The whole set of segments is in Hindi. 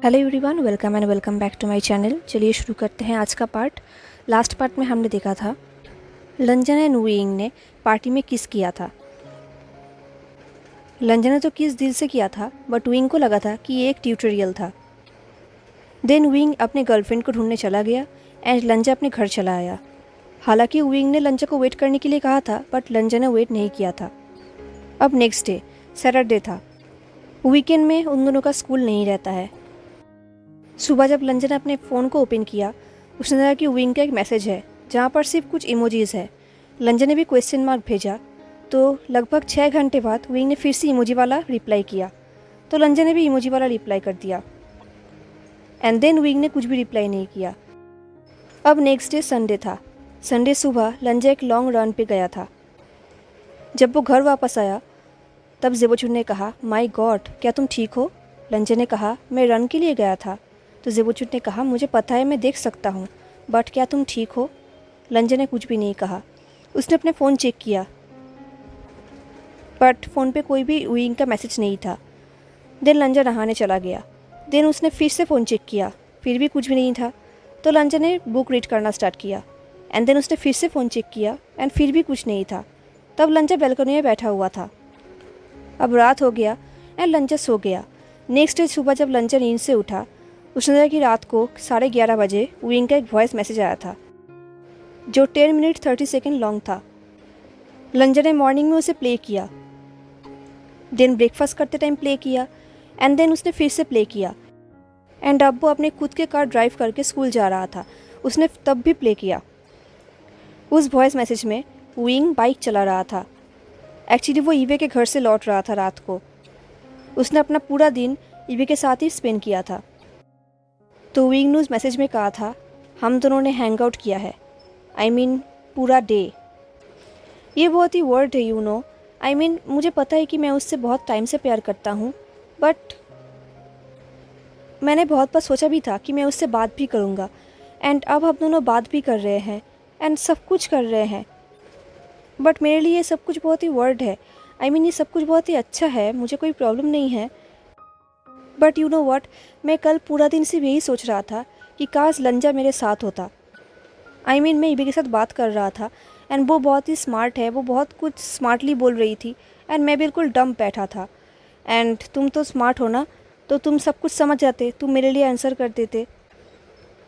Hello everyone, welcome back to my channel. चलिए शुरू करते हैं आज का पार्ट। लास्ट पार्ट में हमने देखा था लंजन एंड वुइंग ने पार्टी में किस किया था। लंजन ने तो किस दिल से किया था, बट वुइंग को लगा था कि ये एक ट्यूटोरियल था। देन वुइंग अपने गर्लफ्रेंड को ढूंढने चला गया एंड लंजा अपने घर चला आया। हालांकि वुइंग ने लंजा को वेट करने के लिए कहा था, बट लंजा ने वेट नहीं किया था। अब नेक्स्ट डे सैटरडे था। वीकेंड में उन दोनों का स्कूल नहीं रहता है। सुबह जब लंजन ने अपने फ़ोन को ओपन किया, उसने देखा कि विंग का एक मैसेज है जहाँ पर सिर्फ कुछ इमोजीज़ है। लंजन ने भी क्वेश्चन मार्क भेजा, तो लगभग 6 घंटे बाद विंग ने फिर से इमोजी वाला रिप्लाई किया, तो लंजन ने भी इमोजी वाला रिप्लाई कर दिया एंड देन विंग ने कुछ भी रिप्लाई नहीं किया। अब नेक्स्ट डे संडे था। संडे सुबह लंजा एक लॉन्ग रन पे गया था। जब वो घर वापस आया तब जेबोचुन ने कहा, माई गॉड, क्या तुम ठीक हो? लंजन ने कहा, मैं रन के लिए गया था। तो जेबोचुन ने कहा, मुझे पता है, मैं देख सकता हूँ, बट क्या तुम ठीक हो? लंजन ने कुछ भी नहीं कहा। उसने अपने फ़ोन चेक किया, बट फ़ोन पे कोई भी विंग का मैसेज नहीं था। देन लंजन नहाने चला गया। देन उसने फिर से फ़ोन चेक किया, फिर भी कुछ भी नहीं था। तो लंजन ने बुक रीड करना स्टार्ट किया एंड देन उसने फिर से फ़ोन चेक किया एंड फिर भी कुछ नहीं था। तब लंजन बैल्कनी में बैठा हुआ था। अब रात हो गया एंड लंजन सो गया। नेक्स्ट डे सुबह जब लंजन नींद से उठा, उसने देखा कि रात को 11:30 बजे विंग का एक वॉइस मैसेज आया था जो 10 मिनट 30 सेकेंड लॉन्ग था। लंजन ने मॉर्निंग में उसे प्ले किया, देन ब्रेकफास्ट करते टाइम प्ले किया एंड देन उसने फिर से प्ले किया एंड अब वो अपने खुद के कार ड्राइव करके स्कूल जा रहा था। उसने तब भी प्ले किया। उस वॉइस मैसेज में विंग बाइक चला रहा था। एक्चुअली वो ईवे के घर से लौट रहा था रात को। उसने अपना पूरा दिन ईवे के साथ ही स्पेंड किया था। तो विंग ने उस मैसेज में कहा था, हम दोनों ने हैंग आउट किया है, आई मीन पूरा डे। ये बहुत ही वर्ड है, यू नो, आई मीन मुझे पता है कि मैं उससे बहुत टाइम से प्यार करता हूँ, बट मैंने बहुत बार सोचा भी था कि मैं उससे बात भी करूँगा एंड अब हम दोनों बात भी कर रहे हैं एंड सब कुछ कर रहे हैं, बट मेरे लिए ये सब कुछ बहुत ही वर्ड है। आई मीन ये सब कुछ बहुत ही अच्छा है, मुझे कोई प्रॉब्लम नहीं है, बट यू नो व्हाट, मैं कल पूरा दिन सिर्फ यही सोच रहा था कि काश लंजा मेरे साथ होता। आई मीन मैं ईबी के साथ बात कर रहा था एंड वो बहुत ही स्मार्ट है, वो बहुत कुछ स्मार्टली बोल रही थी एंड मैं बिल्कुल डम बैठा था। एंड तुम तो स्मार्ट हो ना, तो तुम सब कुछ समझ जाते, तुम मेरे लिए आंसर कर देते।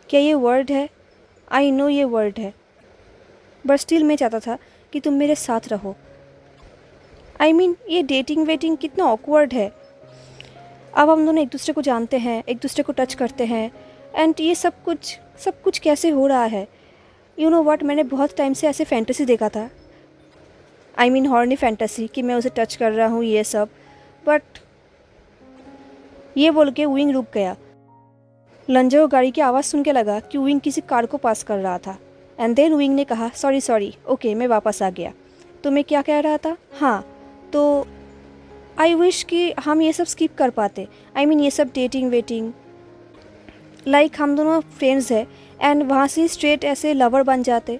क्या ये वर्ड है? आई नो ये वर्ड है, बट स्टिल मैं चाहता था कि तुम मेरे साथ रहो। आई मीन ये डेटिंग वेटिंग कितना ऑकवर्ड है। अब हम दोनों एक दूसरे को जानते हैं, एक दूसरे को टच करते हैं एंड ये सब कुछ कैसे हो रहा है? यू नो व्हाट, मैंने बहुत टाइम से ऐसे फैंटेसी देखा था, आई मीन हॉर्नी फैंटेसी, कि मैं उसे टच कर रहा हूँ ये सब, बट ये बोल के विंग रुक गया। लंजा को गाड़ी की आवाज़ सुन के लगा कि विंग किसी कार को पास कर रहा था एंड देन विंग ने कहा, सॉरी ओके, मैं वापस आ गया। तो मैं क्या कह रहा था? हाँ, तो आई विश कि हम ये सब स्किप कर पाते। आई मीन ये सब डेटिंग वेटिंग, लाइक हम दोनों फ्रेंड्स हैं एंड वहाँ से स्ट्रेट ऐसे लवर बन जाते।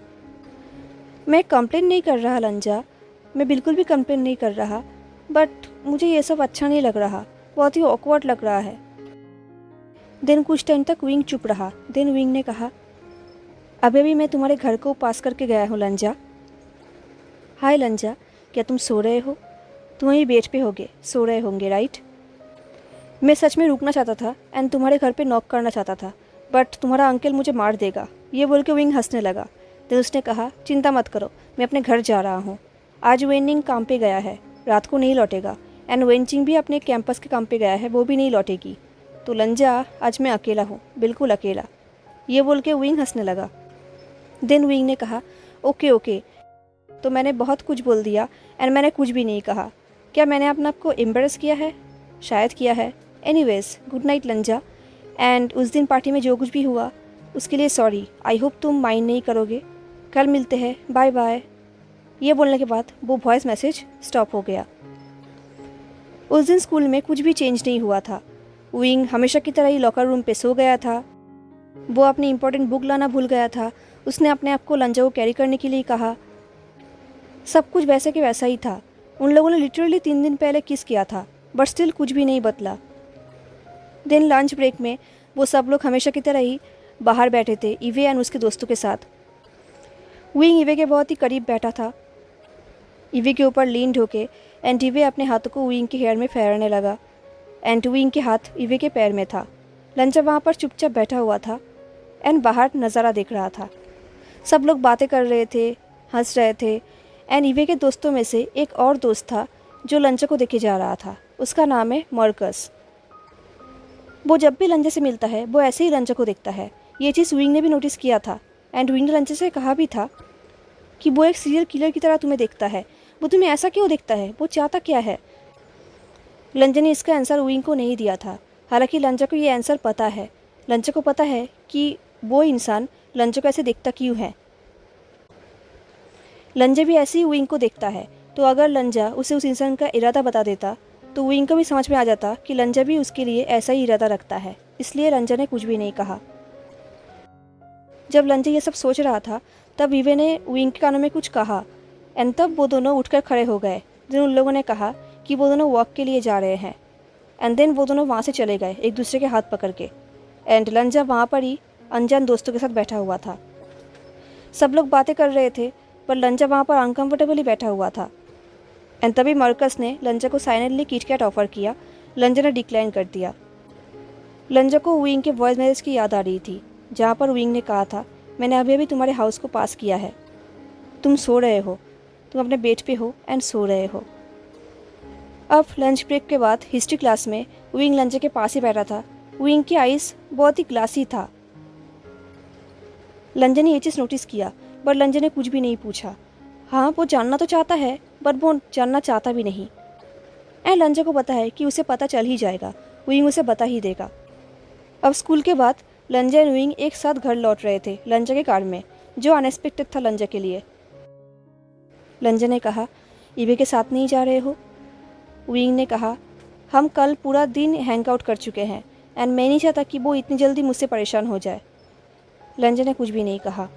मैं कंप्लेन नहीं कर रहा लंजा, मैं बिल्कुल भी कंप्लेन नहीं कर रहा, बट मुझे ये सब अच्छा नहीं लग रहा, बहुत ही ऑकवर्ड लग रहा है। देन कुछ टाइम तक विंग चुप रहा। देन विंग ने कहा, अभी भी मैं तुम्हारे घर को पास करके गया हूँ लंजा। हाय लंजा, क्या तुम सो रहे हो? तुम वहीं बेड पे होगे, सो रहे होंगे, राइट? मैं सच में रुकना चाहता था एंड तुम्हारे घर पे नॉक करना चाहता था, बट तुम्हारा अंकल मुझे मार देगा। ये बोल के विंग हंसने लगा। देन उसने कहा, चिंता मत करो, मैं अपने घर जा रहा हूँ। आज वेनिंग काम पे गया है, रात को नहीं लौटेगा एंड वेंचिंग भी अपने कैंपस के काम पे गया है, वो भी नहीं लौटेगी। तो लंजा, आज मैं अकेला हूँ, बिल्कुल अकेला। ये बोल के विंग हंसने लगा। देन विंग ने कहा, ओके, तो मैंने बहुत कुछ बोल दिया एंड मैंने कुछ भी नहीं कहा। क्या मैंने अपने आप को एम्बेरस किया है? शायद किया है। एनीवेज, गुड नाइट लंजा, एंड उस दिन पार्टी में जो कुछ भी हुआ उसके लिए सॉरी। आई होप तुम माइंड नहीं करोगे। कल मिलते हैं, बाय बाय। ये बोलने के बाद वो वॉइस मैसेज स्टॉप हो गया। उस दिन स्कूल में कुछ भी चेंज नहीं हुआ था। विंग हमेशा की तरह ही लॉकर रूम पे सो गया था। वो अपनी इंपॉर्टेंट बुक लाना भूल गया था। उसने अपने आप को लंजा को कैरी करने के लिए कहा। सब कुछ वैसे के वैसा ही था। उन लोगों ने लिटरली 3 दिन पहले किस किया था, बट स्टिल कुछ भी नहीं बदला। दिन लंच ब्रेक में वो सब लोग हमेशा की तरह ही बाहर बैठे थे, इवे एंड उसके दोस्तों के साथ। विंग इवे के बहुत ही करीब बैठा था, इवे के ऊपर लीन होके, एंड इवे अपने हाथों को विंग के हेयर में फेरने लगा एंड विंग के हाथ इवे के पैर में था। लंचा वहाँ पर चुपचाप बैठा हुआ था एंड बाहर नज़ारा देख रहा था। सब लोग बातें कर रहे थे, हंस रहे थे एंड इवे के दोस्तों में से एक और दोस्त था जो लंचा को देखे जा रहा था। उसका नाम है मर्कस। वो जब भी लंचा से मिलता है वो ऐसे ही लंचा को देखता है। ये चीज़ विंग ने भी नोटिस किया था एंड विंग ने लंचा से कहा भी था कि वो एक सीरियल किलर की तरह तुम्हें देखता है, वो तुम्हें ऐसा क्यों देखता है, वो चाहता क्या है। लंचा ने इसका आंसर विंग को नहीं दिया था, हालांकि लंचा को ये आंसर पता है। लंचा को पता है कि वो इंसान लंचा को ऐसे देखता क्यों है। लंजा भी ऐसे ही विंग को देखता है, तो अगर लंजा उसे उस इंसान का इरादा बता देता तो विंग को भी समझ में आ जाता कि लंजा भी उसके लिए ऐसा ही इरादा रखता है। इसलिए लंजा ने कुछ भी नहीं कहा। जब लंजा ये सब सोच रहा था तब इवे ने विंग के कानों में कुछ कहा एंड तब वो दोनों उठकर खड़े हो गए। जिन उन लोगों ने कहा कि वो दोनों वॉक के लिए जा रहे हैं एंड देन वो दोनों वहाँ से चले गए एक दूसरे के हाथ पकड़ के। एंड लंजा वहाँ पर ही अनजान दोस्तों के साथ बैठा हुआ था। सब लोग बातें कर रहे थे पर लंजा वहाँ पर अनकम्फर्टेबली बैठा हुआ था। एंड तभी मर्कस ने लंजा को साइलेंटली किटकैट ऑफर किया। लंजा ने डिक्लाइन कर दिया। लंजा को विंग के वॉइस मैसेज की याद आ रही थी जहाँ पर विंग ने कहा था, मैंने अभी अभी तुम्हारे हाउस को पास किया है, तुम सो रहे हो, तुम अपने बेड पे हो एंड सो रहे हो। अब लंच ब्रेक के बाद हिस्ट्री क्लास में विंग लंजा के पास ही बैठा था। विंग की आइज़ बहुत ही ग्लासी था। लंजा ने ये चीज़ नोटिस किया बट लंजा ने कुछ भी नहीं पूछा। हाँ, वो जानना तो चाहता है बट वो जानना चाहता भी नहीं। एंड लंजा को पता है कि उसे पता चल ही जाएगा, विंग उसे बता ही देगा। अब स्कूल के बाद लंजा एंड विंग एक साथ घर लौट रहे थे लंजा के कार में, जो अनएक्सपेक्टेड था लंजा के लिए। लंजा ने कहा, इवे के साथ नहीं जा रहे हो? विंग ने कहा, हम कल पूरा दिन हैंग आउट कर चुके हैं एंड मैं नहीं चाहता कि वो इतनी जल्दी मुझसे परेशान हो जाए। लंजा ने कुछ भी नहीं कहा।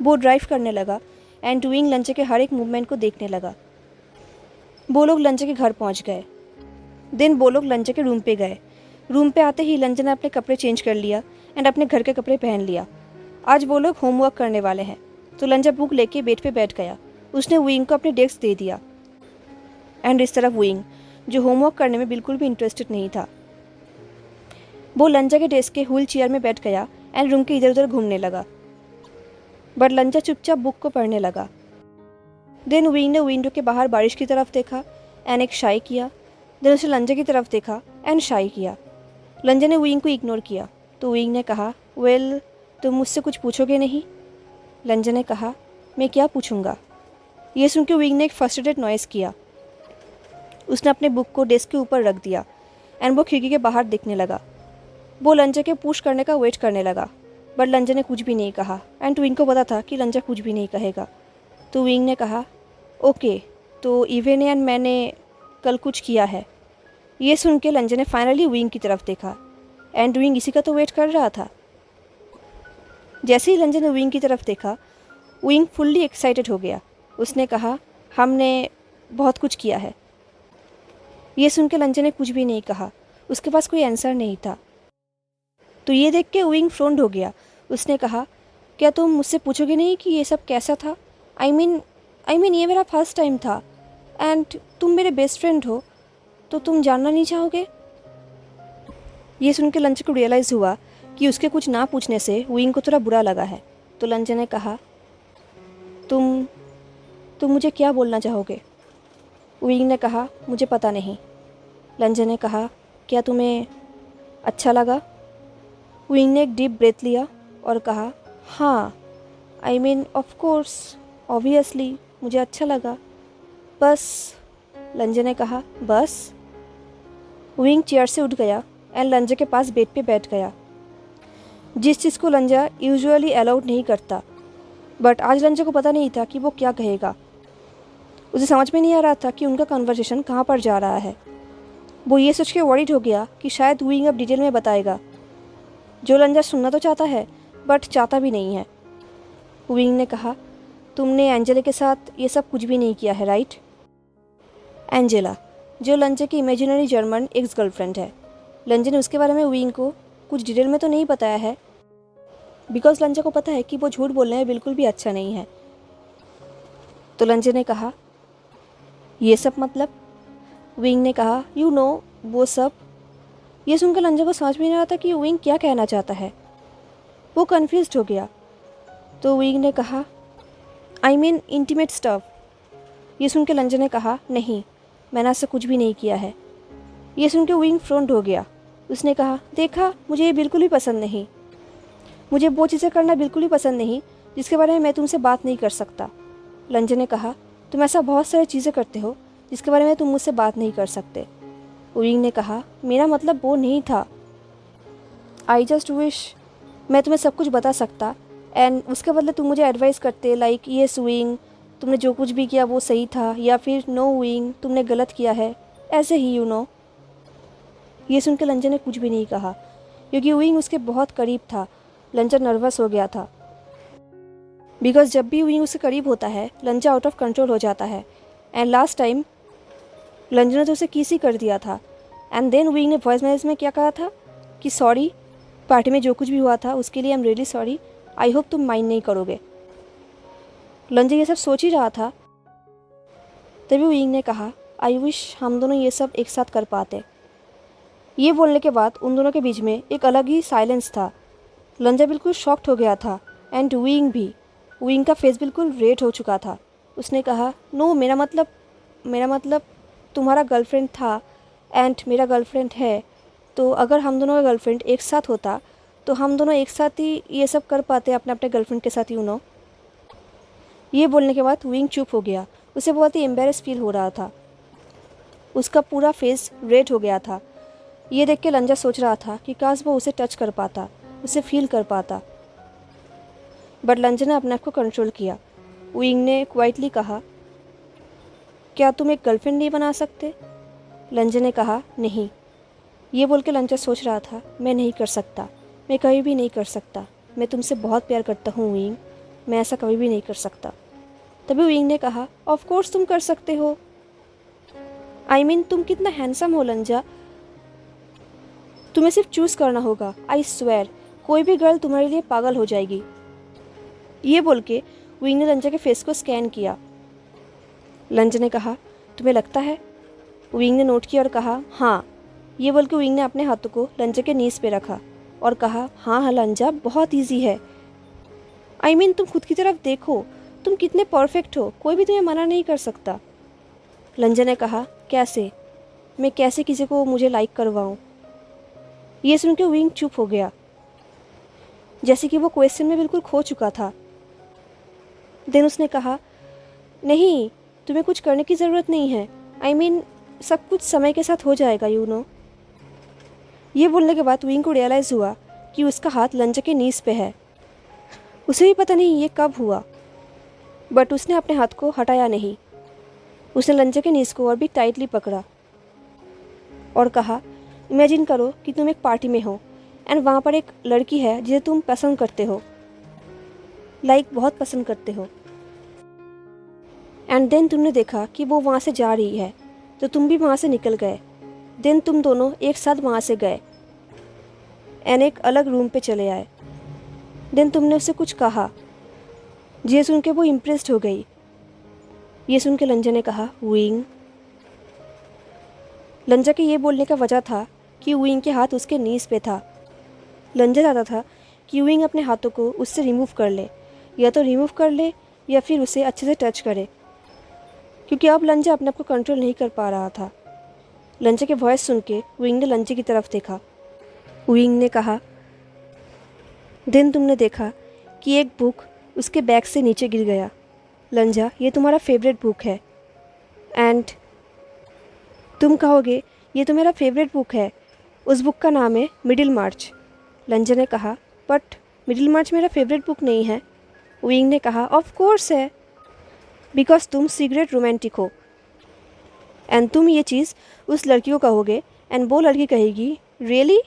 वो ड्राइव करने लगा एंड विंग लंजा के हर एक मूवमेंट को देखने लगा। वो लोग लंजा के घर पहुंच गए। देन वो लोग लंजा के रूम पे गए। रूम पे आते ही लंजा ने अपने कपड़े चेंज कर लिया एंड अपने घर के कपड़े पहन लिया। आज वो लोग होमवर्क करने वाले हैं, तो लंजा बुक लेके बेड पे बैठ गया। उसने विंग को अपने डेस्क दे दिया एंड इस तरफ विंग, जो होमवर्क करने में बिल्कुल भी इंटरेस्टेड नहीं था, वो लंजा के डेस्क के व्हील चेयर में बैठ गया एंड रूम के इधर उधर घूमने लगा। बट लंजा चुपचाप बुक को पढ़ने लगा। देन विंग ने विंडो के बाहर बारिश की तरफ देखा एंड एक शाई किया। देन उसने लंजा की तरफ देखा एंड शाई किया। लंजा ने विंग को इग्नोर किया, तो विंग ने कहा, वेल, तुम मुझसे कुछ पूछोगे नहीं? लंजा ने कहा, मैं क्या पूछूंगा? ये सुन के विंग ने एक फ्रस्ट्रेटेड नॉइज़ किया। उसने अपने बुक को डेस्क के ऊपर रख दिया एंड वो खिड़की के बाहर देखने लगा। वो लंजा के पुश करने का वेट करने लगा बट लंजा ने कुछ भी नहीं कहा एंड विंग को पता था कि लंजा कुछ भी नहीं कहेगा। तो विंग ने कहा, ओके, तो इवे ने एंड मैंने कल कुछ किया है। ये सुन के लंजा ने फाइनली विंग की तरफ देखा एंड विंग इसी का तो वेट कर रहा था। जैसे ही लंजा ने विंग की तरफ देखा, विंग फुल्ली एक्साइटेड हो गया। उसने कहा, हमने बहुत कुछ किया है। ये सुन के लंजा ने कुछ भी नहीं कहा, उसके पास कोई आंसर नहीं था। तो ये देख के विंग फ्रोन्ड हो गया। उसने कहा, क्या तुम मुझसे पूछोगे नहीं कि ये सब कैसा था? आई मीन ये मेरा फर्स्ट टाइम था एंड तुम मेरे बेस्ट फ्रेंड हो, तो तुम जानना नहीं चाहोगे? ये सुन के लंजा को रियलाइज़ हुआ कि उसके कुछ ना पूछने से विंग को थोड़ा बुरा लगा है। तो लंजा ने कहा, तुम मुझे क्या बोलना चाहोगे? विंग ने कहा, मुझे पता नहीं। लंजा ने कहा, क्या तुम्हें अच्छा लगा? विंग ने एक डीप ब्रेथ लिया और कहा, हाँ, I mean of course, obviously मुझे अच्छा लगा, बस। लंजा ने कहा, बस? विंग चेयर से उठ गया एंड लंजा के पास बेड पे बैठ गया, जिस चीज़ को लंजा यूजुअली अलाउड नहीं करता। बट आज लंजा को पता नहीं था कि वो क्या कहेगा। उसे समझ में नहीं आ रहा था कि उनका कन्वर्सेशन कहाँ पर जा रहा है। वो ये सोच के वरीड हो गया कि शायद विंग अब डिटेल में बताएगा, जो लंजा सुनना तो चाहता है बट चाहता भी नहीं है। विंग ने कहा, तुमने एंजेला के साथ ये सब कुछ भी नहीं किया है, राइट? एंजेला, जो लंजा की इमेजिनरी जर्मन एक्स गर्लफ्रेंड है। लंजा ने उसके बारे में विंग को कुछ डिटेल में तो नहीं बताया है, बिकॉज लंजा को पता है कि वो झूठ बोलने में बिल्कुल भी अच्छा नहीं है। तो लंजा ने कहा, ये सब मतलब? विंग ने कहा, यू नो, वो सब। ये सुनकर लंजा को समझ में नहीं आता कि विंग क्या कहना चाहता है। वो कन्फ्यूज्ड हो गया। तो विंग ने कहा, आई मीन इंटीमेट स्टफ। ये सुन के लंजा ने कहा, नहीं, मैंने ऐसा कुछ भी नहीं किया है। ये सुन के विंग फ्रंट हो गया। उसने कहा, देखा, मुझे ये बिल्कुल भी पसंद नहीं। मुझे वो चीज़ें करना बिल्कुल भी पसंद नहीं जिसके बारे में मैं तुमसे बात नहीं कर सकता। लंजा ने कहा, तुम ऐसा बहुत सारी चीज़ें करते हो जिसके बारे में तुम मुझसे बात नहीं कर सकते। विंग ने कहा, मेरा मतलब वो नहीं था। आई जस्ट विश मैं तुम्हें सब कुछ बता सकता एंड उसके बदले तुम मुझे एडवाइस करते, लाइक येस विंग, तुमने जो कुछ भी किया वो सही था, या फिर नो विंग, तुमने गलत किया है, ऐसे ही यू नो। ये सुन के लंजा ने कुछ भी नहीं कहा क्योंकि विंग उसके बहुत करीब था। लंजा नर्वस हो गया था बिकॉज जब भी विंग उसके करीब होता है लंजा आउट ऑफ कंट्रोल हो जाता है। एंड लास्ट टाइम लंजा ने तो उसे किस ही कर दिया था। एंड देन विंग ने वॉइस मैसेज में क्या कहा था कि सॉरी, पार्टी में जो कुछ भी हुआ था उसके लिए I am really sorry, I hope तुम माइंड नहीं करोगे। लंजा ये सब सोच ही रहा था, तभी विंग ने कहा, आई विश हम दोनों ये सब एक साथ कर पाते। ये बोलने के बाद उन दोनों के बीच में एक अलग ही साइलेंस था। लंजा बिल्कुल शॉक्ड हो गया था एंड विंग भी। विंग का फेस बिल्कुल रेड हो चुका था। उसने कहा, नो, मेरा मतलब तुम्हारा गर्लफ्रेंड था एंड मेरा गर्लफ्रेंड है, तो अगर हम दोनों का गर्लफ्रेंड एक साथ होता तो हम दोनों एक साथ ही ये सब कर पाते अपने अपने गर्लफ्रेंड के साथ, यू नो। ये बोलने के बाद विंग चुप हो गया। उसे बहुत ही एम्बेरस फील हो रहा था। उसका पूरा फेस रेड हो गया था। ये देख के लंजा सोच रहा था कि काश वो उसे टच कर पाता, उसे फील कर पाता, बट लंजा ने अपने आप को कंट्रोल किया। विंग ने क्वाइटली कहा, क्या तुम एक गर्लफ्रेंड नहीं बना सकते? लंजा ने कहा, नहीं। ये बोल के लंजा सोच रहा था, मैं नहीं कर सकता, मैं कभी भी नहीं कर सकता, मैं तुमसे बहुत प्यार करता हूँ विंग, मैं ऐसा कभी भी नहीं कर सकता। तभी विंग ने कहा, ऑफ कोर्स तुम कर सकते हो। आई मीन तुम कितना हैंडसम हो लंजा, तुम्हें सिर्फ चूज़ करना होगा। आई स्वेयर कोई भी गर्ल तुम्हारे लिए पागल हो जाएगी। ये बोल के विंग ने लंजा के फेस को स्कैन किया। लंजा ने कहा, तुम्हें लगता है? विंग ने नोट किया और कहा, हाँ। ये बोल के विंग ने अपने हाथों को लंजा के नीज पे रखा और कहा, हाँ लंजा, बहुत ईजी है। आई मीन तुम खुद की तरफ देखो, तुम कितने परफेक्ट हो, कोई भी तुम्हें मना नहीं कर सकता। लंजा ने कहा, कैसे? मैं कैसे किसी को मुझे लाइक करवाऊँ? ये सुन के विंग चुप हो गया, जैसे कि वो क्वेश्चन में बिल्कुल खो चुका था। देन उसने कहा, नहीं, तुम्हें कुछ करने की ज़रूरत नहीं है। आई मीन सब कुछ समय के साथ हो जाएगा, यू नो। ये बोलने के बाद विंग को रियलाइज़ हुआ कि उसका हाथ लंजा के नीज पे है। उसे भी पता नहीं ये कब हुआ, बट उसने अपने हाथ को हटाया नहीं। उसने लंजा के नीज को और भी टाइटली पकड़ा और कहा, इमेजिन करो कि तुम एक पार्टी में हो एंड वहाँ पर एक लड़की है जिसे तुम पसंद करते हो, लाइक बहुत पसंद करते हो। एंड देन तुमने देखा कि वो वहाँ से जा रही है, तो तुम भी वहाँ से निकल गए। देन तुम दोनों एक साथ वहाँ से गए एंड एक अलग रूम पे चले आए। देन तुमने उससे कुछ कहा, ये सुन के वो इम्प्रेस्ड हो गई। ये सुन के लंजा ने कहा, विंग। लंजा के ये बोलने का वजह था कि विंग के हाथ उसके नीज पे था। लंजा चाहता था कि विंग अपने हाथों को उससे रिमूव कर ले, या तो रिमूव कर ले या फिर उसे अच्छे से टच करे, क्योंकि अब लंजा अपने आप को कंट्रोल नहीं कर पा रहा था। लंजा के वॉइस सुन के विंग ने लंजा की तरफ देखा। विंग ने कहा, दिन तुमने देखा कि एक बुक उसके बैग से नीचे गिर गया। लंजा, ये तुम्हारा फेवरेट बुक है एंड तुम कहोगे ये तो मेरा फेवरेट बुक है। उस बुक का नाम है मिडिल मार्च। लंजा ने कहा, बट मिडिल मार्च मेरा फेवरेट बुक नहीं है। विंग ने कहा, ऑफ कोर्स है, बिकॉज तुम सीक्रेट रोमांटिक हो एंड तुम ये चीज़ उस लड़की को कहोगे एंड वो लड़की कहेगी, रियली?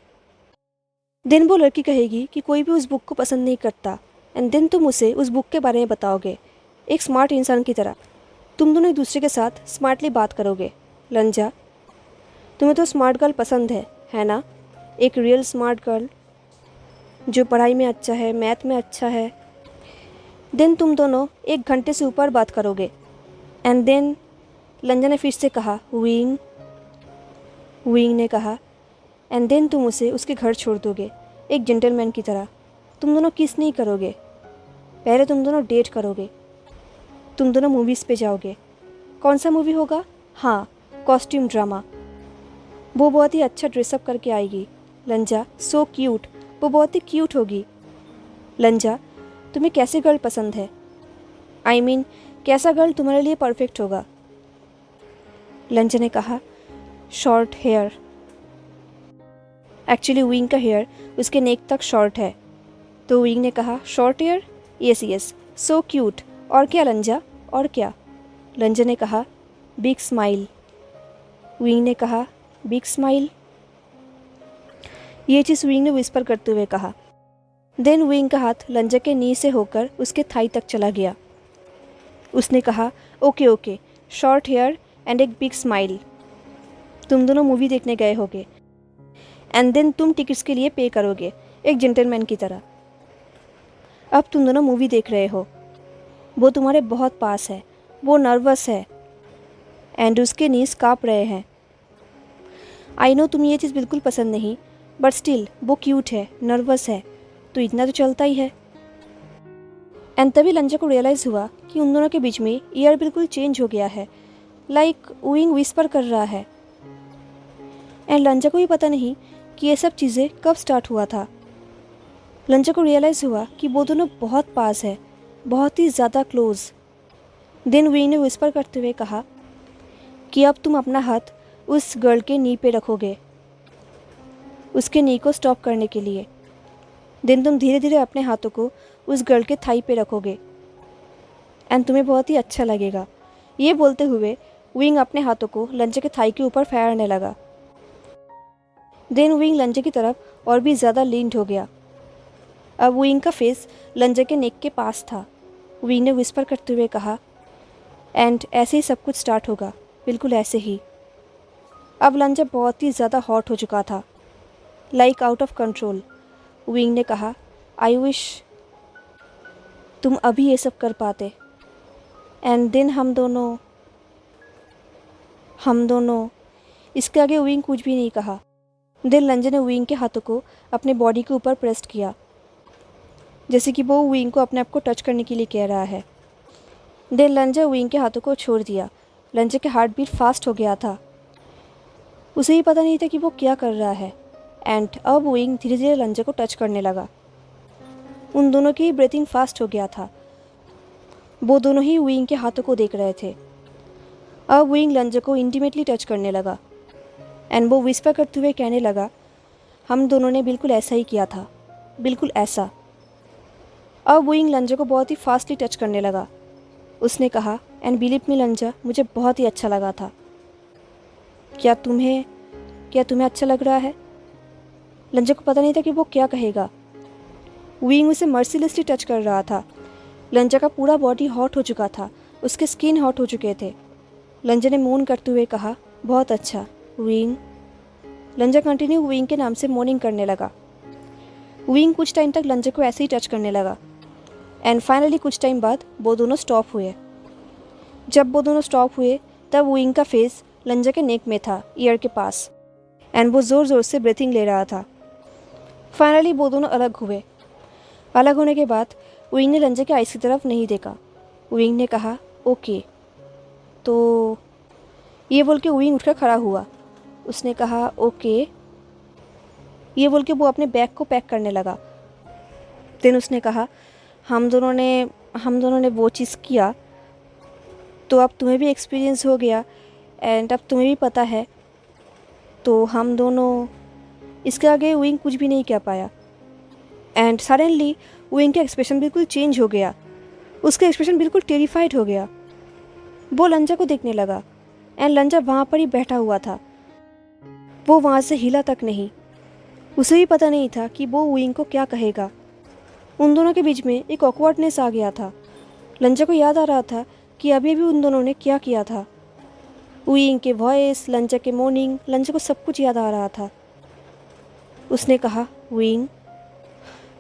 देन वो लड़की कहेगी कि कोई भी उस बुक को पसंद नहीं करता एंड देन तुम उसे उस बुक के बारे में बताओगे, एक स्मार्ट इंसान की तरह। तुम दोनों एक दूसरे के साथ स्मार्टली बात करोगे। लंजा, तुम्हें तो स्मार्ट गर्ल पसंद है ना? एक रियल स्मार्ट गर्ल जो पढ़ाई में अच्छा है, मैथ में अच्छा है, देन तुम दोनों 1 घंटे से ऊपर बात करोगे। एंड देन लंजा ने फिर से कहा विंग। विंग ने कहा एंड देन तुम उसे उसके घर छोड़ दोगे एक जेंटलमैन की तरह। तुम दोनों किस नहीं करोगे, पहले तुम दोनों डेट करोगे, तुम दोनों मूवीज़ पे जाओगे। कौन सा मूवी होगा? हाँ, कॉस्ट्यूम ड्रामा। वो बहुत ही अच्छा ड्रेसअप करके आएगी। लंजा सो क्यूट, वो बहुत ही क्यूट होगी। लंजा तुम्हें कैसे गर्ल पसंद है? आई मीन कैसा गर्ल तुम्हारे लिए परफेक्ट होगा? लंजा ने कहा शॉर्ट हेयर। एक्चुअली विंग का हेयर उसके नेक तक शॉर्ट है। तो विंग ने कहा short hair, yes yes, so cute. और क्या लंजा, और क्या? लंजा ने कहा बिग स्माइल। विंग ने कहा बिग स्माइल। ये चीज़ विंग ने विस्पर करते हुए कहा। देन विंग का हाथ लंजा के नी से होकर उसके थाई तक चला गया। उसने कहा okay okay, short hair and एक बिग स्माइल। तुम दोनों मूवी देखने गए होगे एंड देन तुम टिकट्स के लिए पे करोगे एक जेंटलमैन की तरह। अब तुम दोनों मूवी देख रहे हो, वो तुम्हारे बहुत पास है, वो नर्वस है एंड उसके नीज काँप रहे हैं। आई नो तुम्हें ये चीज़ बिल्कुल पसंद नहीं, बट स्टिल वो क्यूट है, नर्वस है, तो इतना तो चलता ही है। एंड तभी लंजा को रियलाइज़ हुआ कि उन दोनों के बीच में ईयर बिल्कुल चेंज हो गया है, लाइक विंग विस्पर कर रहा है। एंड लंजा को भी पता नहीं कि ये सब चीज़ें कब स्टार्ट हुआ था। लंजा को रियलाइज़ हुआ कि वो दोनों बहुत पास है, बहुत ही ज़्यादा क्लोज। देन विंग ने विस्पर करते हुए कहा कि अब तुम अपना हाथ उस गर्ल के नी पे रखोगे, उसके नी को स्टॉप करने के लिए। देन तुम धीरे धीरे अपने हाथों को उस गर्ल के थाई पे रखोगे एंड तुम्हें बहुत ही अच्छा लगेगा। ये बोलते हुए विंग अपने हाथों को लंजा के थाई के ऊपर फेरने लगा। देन विंग लंजा की तरफ और भी ज़्यादा लीन्ड हो गया। अब विंग का फेस लंजा के नेक के पास था। विंग ने विस्पर करते हुए कहा एंड ऐसे ही सब कुछ स्टार्ट होगा, बिल्कुल ऐसे ही। अब लंजा बहुत ही ज़्यादा हॉट हो चुका था, like out of control. Wing ने कहा आई विश तुम अभी ये सब कर पाते एंड देन हम दोनों। इसके आगे विंग कुछ भी नहीं कहा। देन लंजा ने विंग के हाथों को अपने बॉडी के ऊपर प्रेस किया, जैसे कि वो विंग को अपने आप को टच करने के लिए कह रहा है। देन लंजा विंग के हाथों को छोड़ दिया। लंजा के हार्ट बीट फास्ट हो गया था, उसे ही पता नहीं था कि वो क्या कर रहा है। एंड अब विंग धीरे धीरे लंजा को टच करने लगा। उन दोनों की ब्रीथिंग फास्ट हो गया था। वो दोनों ही विंग के हाथों को देख रहे थे। अब विंग लंजा को इंटीमेटली टच करने लगा एंड वो विस्पर करते हुए कहने लगा हम दोनों ने बिल्कुल ऐसा ही किया था, बिल्कुल ऐसा। अब विंग लंजा को बहुत ही फास्टली टच करने लगा। उसने कहा एंड बिलीव मी लंजा, मुझे बहुत ही अच्छा लगा था। क्या तुम्हें अच्छा लग रहा है? लंजा को पता नहीं था कि वो क्या कहेगा। विंग उसे मर्सीलेसली टच कर रहा था। लंजा का पूरा बॉडी हॉट हो चुका था, उसके स्किन हॉट हो चुके थे। लंजा ने मोन करते हुए कहा बहुत अच्छा विंग। लंजा कंटिन्यू विंग के नाम से मोर्निंग करने लगा। विंग कुछ टाइम तक लंजा को ऐसे ही टच करने लगा एंड फाइनली कुछ टाइम बाद वो दोनों स्टॉप हुए। जब वो दोनों स्टॉप हुए तब विंग का फेस लंजा के नेक में था, ईयर के पास, एंड वो ज़ोर ज़ोर से ब्रीथिंग ले रहा था। फाइनली वो दोनों अलग हुए। अलग होने के बाद विंग ने लंजा के आइस की तरफ नहीं देखा। विंग ने कहा ओके। तो ये बोल के विंग उठकर खड़ा हुआ। उसने कहा ओके। ये बोल के वो अपने बैग को पैक करने लगा। देन उसने कहा हम दोनों ने वो चीज़ किया, तो अब तुम्हें भी एक्सपीरियंस हो गया एंड अब तुम्हें भी पता है, तो हम दोनों। इसके आगे विंग कुछ भी नहीं कह पाया। एंड सडनली विंग का एक्सप्रेशन बिल्कुल चेंज हो गया। उसका एक्सप्रेशन बिल्कुल टेरिफाइड हो गया। वो लंजा को देखने लगा एंड लंजा वहाँ पर ही बैठा हुआ था। वो वहाँ से हिला तक नहीं। उसे भी पता नहीं था कि वो विंग को क्या कहेगा। उन दोनों के बीच में एक ऑकवर्डनेस आ गया था। लंजा को याद आ रहा था कि अभी भी उन दोनों ने क्या किया था। विंग के वॉइस, लंजा के मोर्निंग, लंजा को सब कुछ याद आ रहा था। उसने कहा। विंग।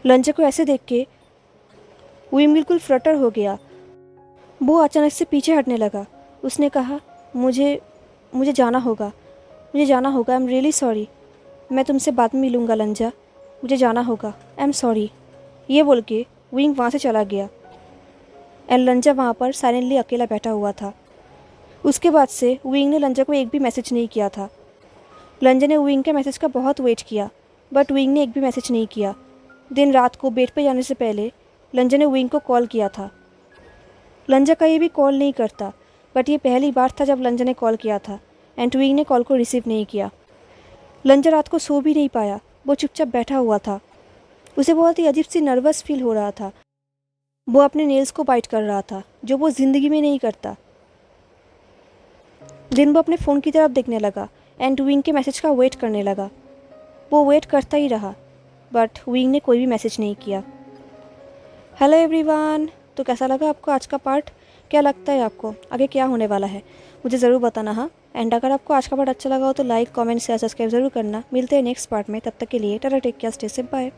लंजा को ऐसे देख के विंग बिल्कुल फ्लटर हो गया। वो अचानक से पीछे हटने लगा। उसने कहा, मुझे मुझे जाना होगा, मुझे जाना होगा। I am really sorry. मैं तुमसे बाद में मिलूँगा लंजा, मुझे जाना होगा, आई एम सॉरी। ये बोल के विंग वहाँ से चला गया एंड लंजा वहाँ पर साइलेंटली अकेला बैठा हुआ था। उसके बाद से विंग ने लंजा को एक भी मैसेज नहीं किया था। लंजा ने विंग के मैसेज का बहुत वेट किया बट विंग ने एक भी मैसेज नहीं किया। दिन रात को बेड पे जाने से पहले लंजा ने विंग को कॉल किया था। लंजा कहीं भी कॉल नहीं करता बट ये पहली बार था जब लंजा ने कॉल किया था एंड विंग ने कॉल को रिसीव नहीं किया। लंजा रात को सो भी नहीं पाया, वो चुपचाप बैठा हुआ था। उसे बहुत ही अजीब सी नर्वस फील हो रहा था। वो अपने नेल्स को बाइट कर रहा था जो वो ज़िंदगी में नहीं करता। दिन वो अपने फ़ोन की तरफ देखने लगा एंड विंग के मैसेज का वेट करने लगा। वो वेट करता ही रहा बट विंग ने कोई भी मैसेज नहीं किया। हेलो एवरीवन, तो कैसा लगा आपको आज का पार्ट? क्या लगता है आपको आगे क्या होने वाला है? मुझे ज़रूर बताना। हाँ, एंड अगर आपको आज का पार्ट अच्छा लगा हो तो लाइक, कमेंट, शेयर, सब्सक्राइब ज़रूर करना। मिलते हैं नेक्स्ट पार्ट में, तब तक के लिए tata, take care, stay safe, bye.